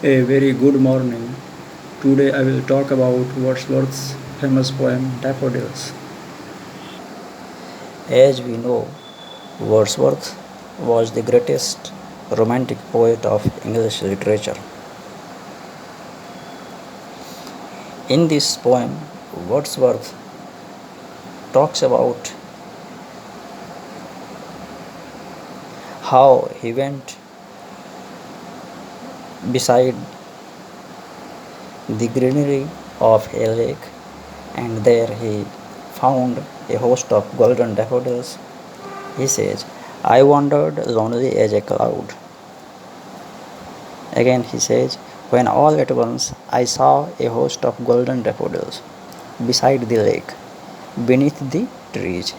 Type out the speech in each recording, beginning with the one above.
A very good morning. Today I will talk about Wordsworth's famous poem Daffodils. As we know, Wordsworth was the greatest romantic poet of English literature. In this poem, Wordsworth talks about how he went beside the greenery of a lake and there he found a host of golden daffodils. He says, I wandered lonely as a cloud. Again he says, when all at once I saw a host of golden daffodils beside the lake, beneath the trees.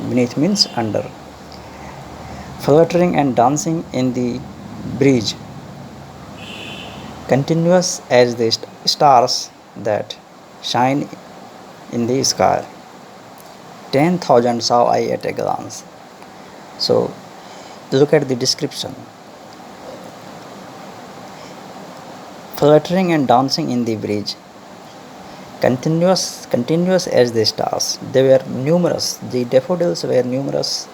Beneath means under, fluttering and dancing in the breeze, continuous as the stars that shine in the sky. 10,000 saw I at a glance. So look at the description. Fluttering and dancing in the breeze, continuous as the stars. They were numerous. The daffodils were numerous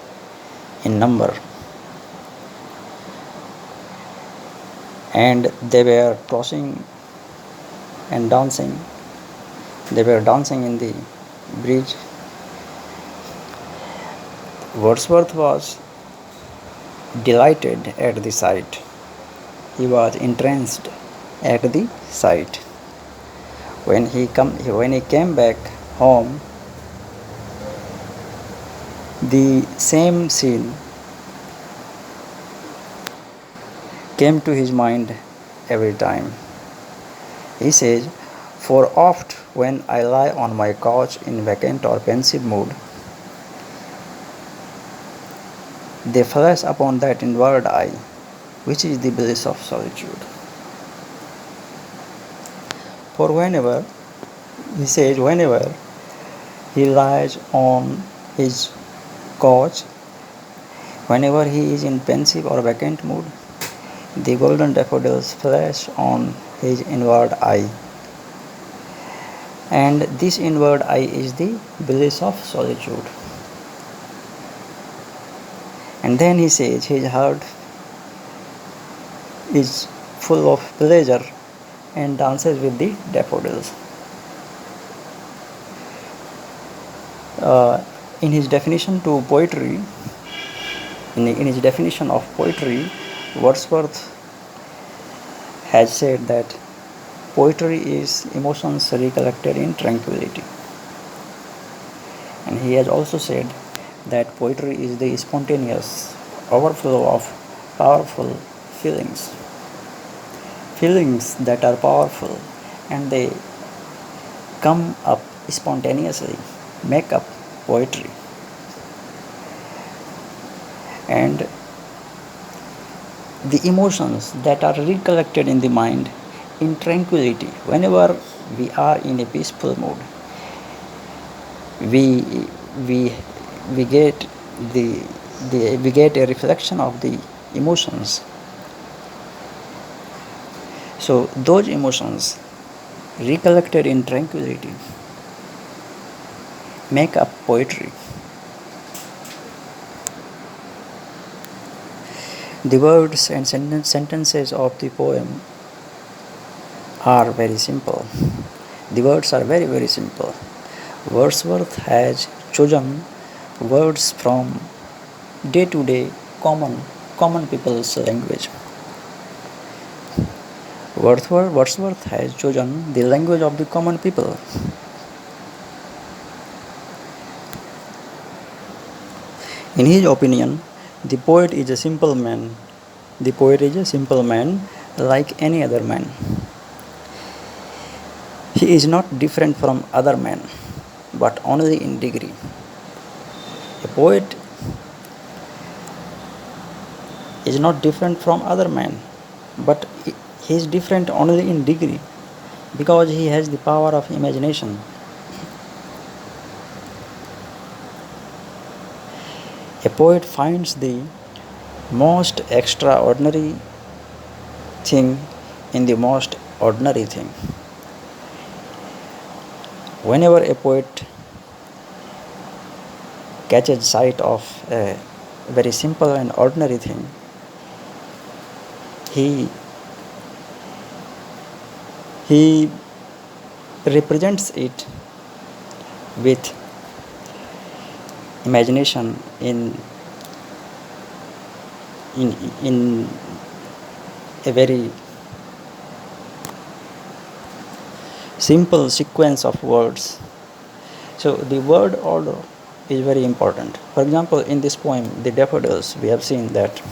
in number, and they were tossing and dancing. They were dancing in the breeze. Wordsworth was delighted at the sight. He was entranced at the sight. When he came back home, the same scene came to his mind every time. He says, for oft when I lie on my couch in vacant or pensive mood, they flash upon that inward eye, which is the bliss of solitude. For he says, whenever he lies on his couch, whenever he is in pensive or vacant mood, the golden daffodils flash on his inward eye. And this inward eye is the bliss of solitude. And then he says his heart is full of pleasure and dances with the daffodils. In his definition to poetry, in his definition of poetry, Wordsworth has said that poetry is emotions recollected in tranquility. And he has also said that poetry is the spontaneous overflow of powerful feelings. Feelings that are powerful and they come up spontaneously, make up poetry. And the emotions that are recollected in the mind in tranquility, whenever we are in a peaceful mood, we we we get we get a reflection of the emotions. So those emotions recollected in tranquility make up poetry. The words and sentences of the poem are very simple. The words are very, very simple. Wordsworth has chosen words from day to day common people's language. Wordsworth has chosen the language of the common people. In his opinion, the poet is a simple man. The poet is a simple man like any other man. He is not different from other men, but only in degree. A poet is not different from other men, but he is different only in degree because he has the power of imagination. A poet finds the most extraordinary thing in the most ordinary thing. Whenever a poet catches sight of a very simple and ordinary thing, he he represents it with imagination in a very simple sequence of words. So the word order is very important. For example, in this poem, The Daffodils, we have seen that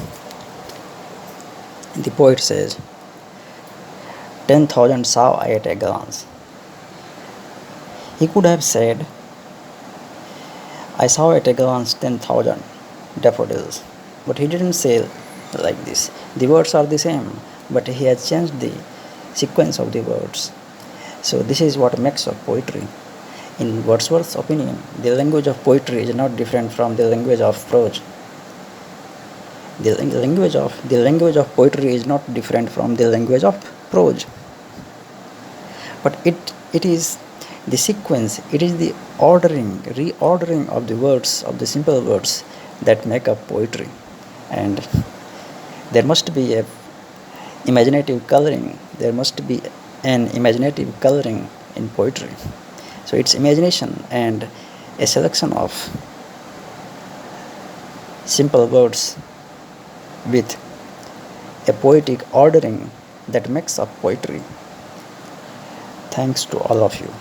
the poet says, 10,000 saw I at a glance. He could have said, I saw at a glance 10,000 daffodils. But he didn't say like this. The words are the same, but he has changed the sequence of the words. So this is what makes up poetry. In Wordsworth's opinion, the language of poetry is not different from the language of prose. The language of poetry is not different from the language of prose. But it is the sequence, it is the reordering of the words, of the simple words that make up poetry. And there must be a imaginative coloring. There must be an imaginative coloring in poetry. So it's imagination and a selection of simple words with a poetic ordering that makes up poetry. Thanks to all of you.